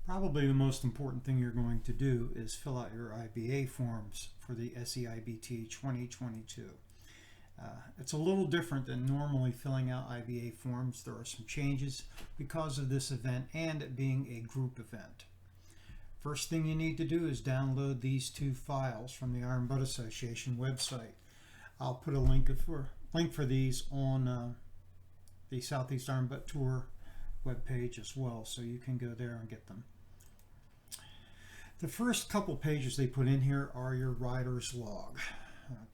Probably the most important thing you're going to do is fill out your IBA forms for the SEIBT 2022. It's a little different than normally filling out IBA forms. There are some changes because of this event and it being a group event. First thing you need to do is download these two files from the Iron Butt Association website. I'll put a link for these on the Southeast Iron Butt Tour webpage as well, so you can go there and get them. The first couple pages they put in here are your rider's log.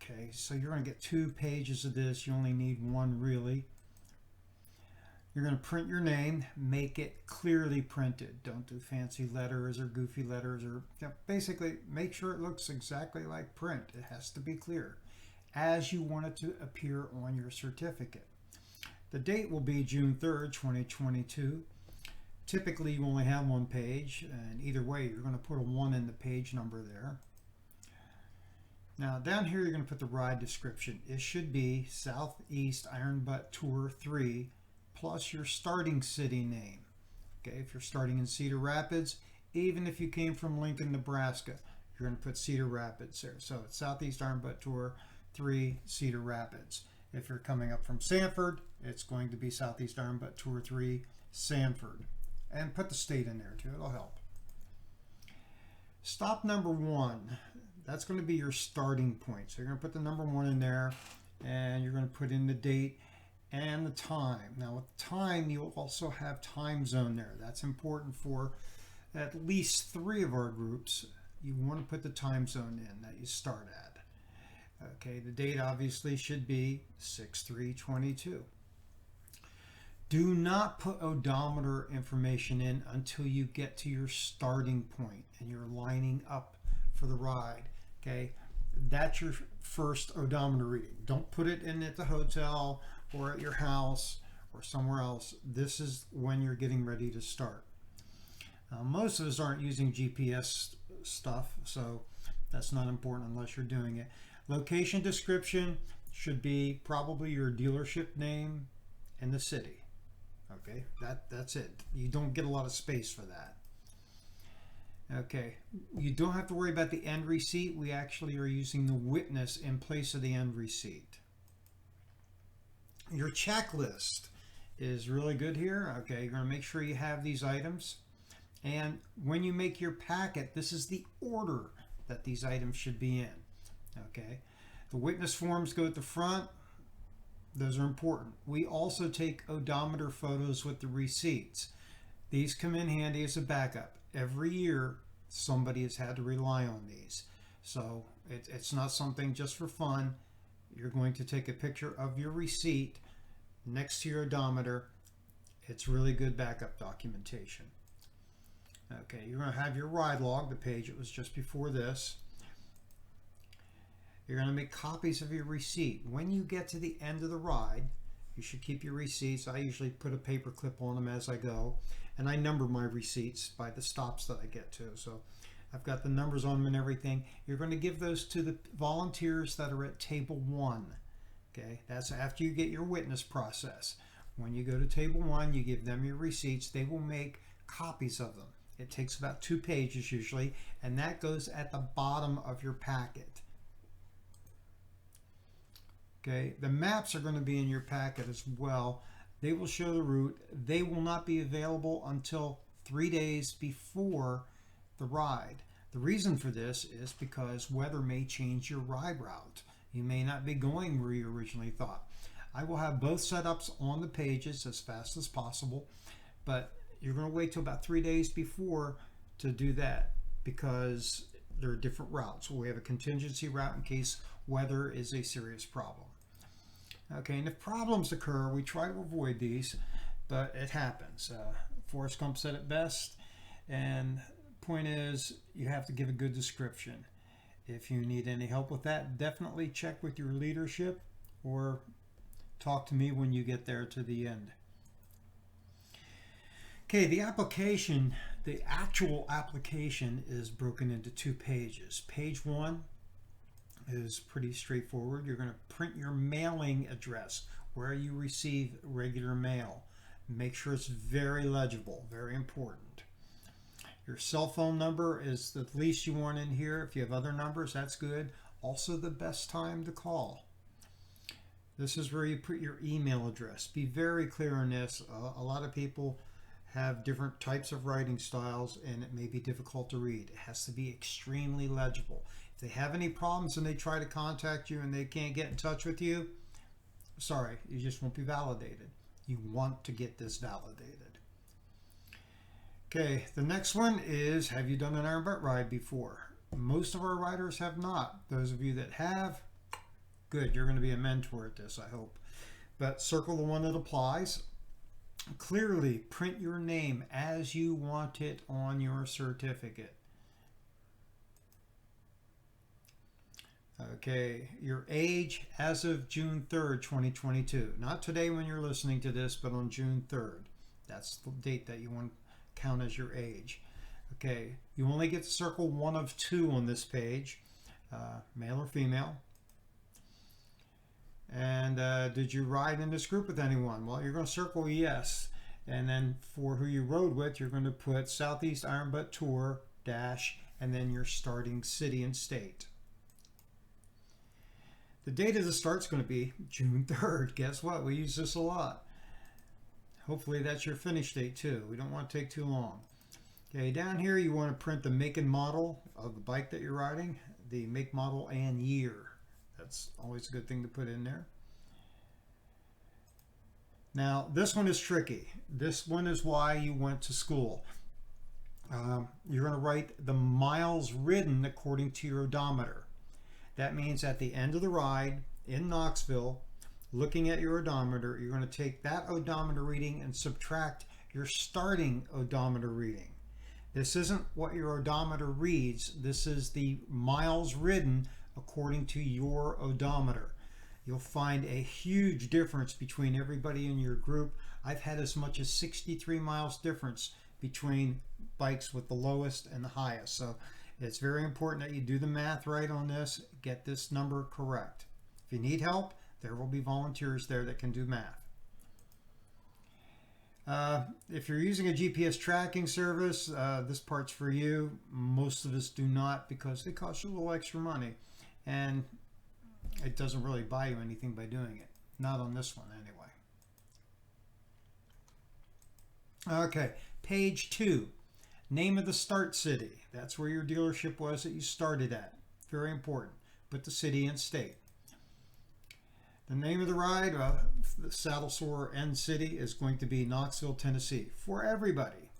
Okay, so you're going to get 2 pages of this. You only need 1 really. You're going to print your name, make it clearly printed. Don't do fancy letters or goofy letters, or basically make sure it looks exactly like print. It has to be clear as you want it to appear on your certificate. The date will be June 3rd, 2022. Typically you only have 1 page, and either way you're going to put a 1 in the page number there. Now down here you're going to put the ride description. It should be Southeast Iron Butt Tour 3 plus your starting city name. Okay, if you're starting in Cedar Rapids, even if you came from Lincoln, Nebraska, you're going to put Cedar Rapids there. So it's Southeast Iron Butt Tour 3 Cedar Rapids. If you're coming up from Sanford, it's going to be Southeast Iron Butt Tour 3 Sanford. And put the state in there too, it'll help. Stop number 1, that's going to be your starting point. So you're going to put the number 1 in there, and you're going to put in the date and the time. Now with time, you'll also have time zone there. That's important for at least 3 of our groups. You want to put the time zone in that you start at. Okay, the date obviously should be 6/3/22. Do not put odometer information in until you get to your starting point and you're lining up for the ride. Okay, that's your first odometer reading. Don't put it in at the hotel or at your house or somewhere else. This is when you're getting ready to start. Most of us aren't using GPS stuff, so that's not important unless you're doing it. Location description should be probably your dealership name and the city. Okay, that's it. You don't get a lot of space for that. Okay, you don't have to worry about the end receipt. We actually are using the witness in place of the end receipt. Your checklist is really good here. Okay, you're going to make sure you have these items. And when you make your packet, this is the order that these items should be in. Okay, the witness forms go at the front. Those are important. We also take odometer photos with the receipts. These come in handy as a backup. Every year, somebody has had to rely on these. So it's not something just for fun. You're going to take a picture of your receipt next to your odometer. It's really good backup documentation. Okay, you're going to have your ride log, the page it was just before this. You're going to make copies of your receipt. When you get to the end of the ride, you should keep your receipts. I usually put a paper clip on them as I go, and I number my receipts by the stops that I get to. So I've got the numbers on them and everything. You're going to give those to the volunteers that are at table 1. Okay, that's after you get your witness process. When you go to table 1, you give them your receipts. They will make copies of them. It takes about 2 pages usually, and that goes at the bottom of your packet. Okay, the maps are going to be in your packet as well. They will show the route. They will not be available until 3 days before the ride. The reason for this is because weather may change your ride route. You may not be going where you originally thought. I will have both setups on the pages as fast as possible, but you're going to wait till about 3 days before to do that because there are different routes. We have a contingency route in case weather is a serious problem. Okay, and if problems occur, we try to avoid these, but it happens. Forrest Gump said it best, and point is, you have to give a good description. If you need any help with that, definitely check with your leadership or talk to me when you get there to the end. Okay, the application, the actual application is broken into 2 pages. Page 1 is pretty straightforward. You're going to print your mailing address where you receive regular mail. Make sure it's very legible, very important. Your cell phone number is the least you want in here. If you have other numbers, that's good. Also the best time to call. This is where you put your email address. Be very clear on this. A lot of people have different types of writing styles and it may be difficult to read. It has to be extremely legible. If they have any problems and they try to contact you and they can't get in touch with you, sorry, you just won't be validated. You want to get this validated. Okay, the next one is, have you done an iron butt ride before? Most of our riders have not. Those of you that have, good, you're going to be a mentor at this, I hope. But circle the one that applies. Clearly print your name as you want it on your certificate. Okay, your age as of June 3rd, 2022. Not today when you're listening to this, but on June 3rd. That's the date that you want to count as your age. Okay, you only get to circle one of two on this page, male or female. And did you ride in this group with anyone? Well, you're going to circle yes. And then for who you rode with, you're going to put Southeast Iron Butt Tour dash and then your starting city and state. The date of the start is going to be June 3rd. Guess what? We use this a lot. Hopefully that's your finish date too. We don't want to take too long. Okay, down here you want to print the make and model of the bike that you're riding, the make, model, and year. That's always a good thing to put in there. Now, this one is tricky. This one is why you went to school. You're going to write the miles ridden according to your odometer. That means at the end of the ride in Knoxville, looking at your odometer, you're going to take that odometer reading and subtract your starting odometer reading. This isn't what your odometer reads. This is the miles ridden according to your odometer. You'll find a huge difference between everybody in your group. I've had as much as 63 miles difference between bikes with the lowest and the highest. So it's very important that you do the math right on this, get this number correct. If you need help, there will be volunteers there that can do math. If you're using a GPS tracking service, this part's for you. Most of us do not because they cost you a little extra money. And it doesn't really buy you anything by doing it. Not on this one anyway. Okay, page 2. Name of the start city. That's where your dealership was that you started at. Very important. Put the city and state. The name of the ride, the saddle sore end city, is going to be Knoxville, Tennessee. For everybody.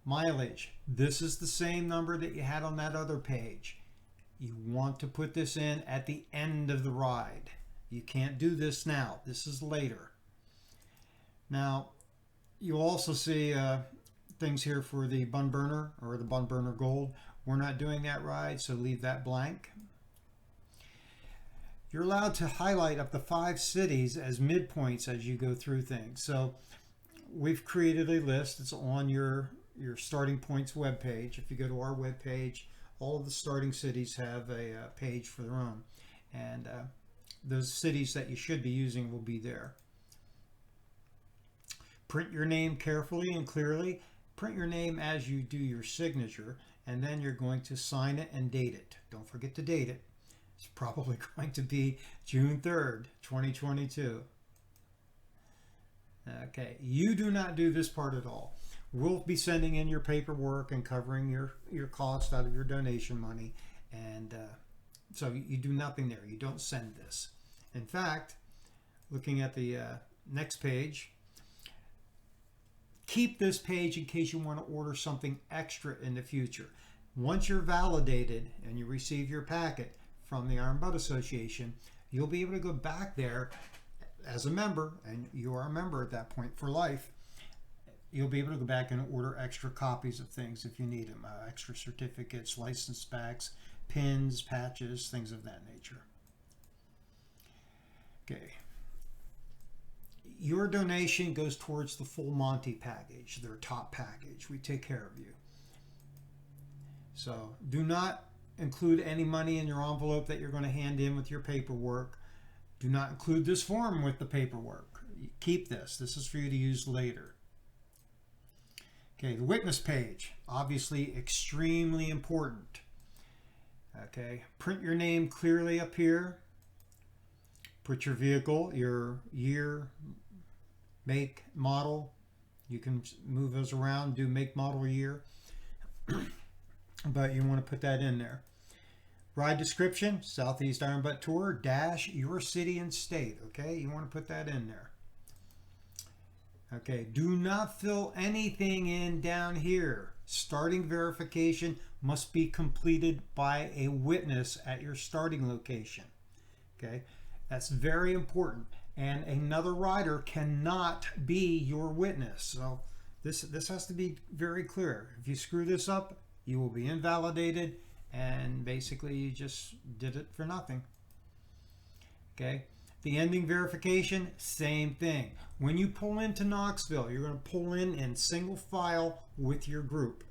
Mileage. This is the same number that you had on that other page. You want to put this in at the end of the ride. You can't do this now. This is later. Now, you'll also see things here for the bun burner or the bun burner gold. We're not doing that ride, so leave that blank. You're allowed to highlight up to 5 cities as midpoints as you go through things. So we've created a list. It's on your starting points webpage. If you go to our webpage, all of the starting cities have a page for their own. And those cities that you should be using will be there. Print your name carefully and clearly. Print your name as you do your signature, and then you're going to sign it and date it. Don't forget to date it. It's probably going to be June 3rd, 2022. Okay, you do not do this part at all. We'll be sending in your paperwork and covering your cost out of your donation money. And so you do nothing there. You don't send this. In fact, looking at the next page, keep this page in case you want to order something extra in the future. Once you're validated and you receive your packet from the Iron Butt Association, you'll be able to go back there as a member, and you are a member at that point for life. You'll be able to go back and order extra copies of things if you need them, extra certificates, license backs, pins, patches, things of that nature. Okay. Your donation goes towards the full Monty package, their top package. We take care of you. So do not include any money in your envelope that you're going to hand in with your paperwork. Do not include this form with the paperwork. Keep this. This is for you to use later. Okay, the witness page, obviously extremely important. Okay, print your name clearly up here. Put your vehicle, your year, make, model. You can move those around, do make, model, year. But you want to put that in there. Ride description, Southeast Iron Butt Tour, dash your city and state. Okay, you want to put that in there. Okay, do not fill anything in down here. Starting verification must be completed by a witness at your starting location. Okay, that's very important. And another rider cannot be your witness. So this has to be very clear. If you screw this up, you will be invalidated, and basically you just did it for nothing. Okay. The ending verification, same thing. When you pull into Knoxville, you're going to pull in single file with your group.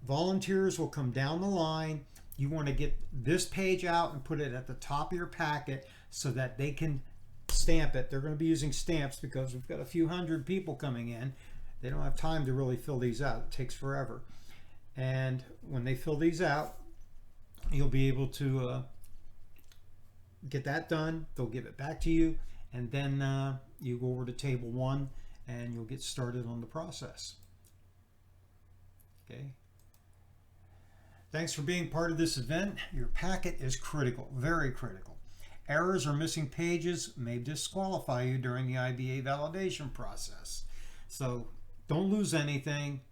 Volunteers will come down the line. You want to get this page out and put it at the top of your packet so that they can stamp it. They're going to be using stamps because we've got a few hundred people coming in. They don't have time to really fill these out. It takes forever. And when they fill these out, you'll be able to get that done. They'll give it back to you, and then you go over to table 1 and you'll get started on the process. Okay. Thanks for being part of this event. Your packet is critical, very critical. Errors or missing pages may disqualify you during the IBA validation process. So don't lose anything.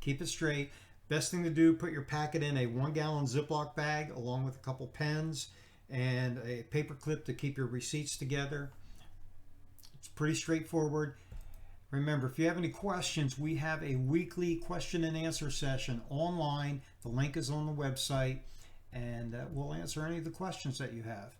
Keep it straight. Best thing to do, put your packet in a 1-gallon Ziploc bag along with a couple pens and a paper clip to keep your receipts together. It's pretty straightforward. Remember, if you have any questions, we have a weekly question and answer session online. The link is on the website, and we'll answer any of the questions that you have.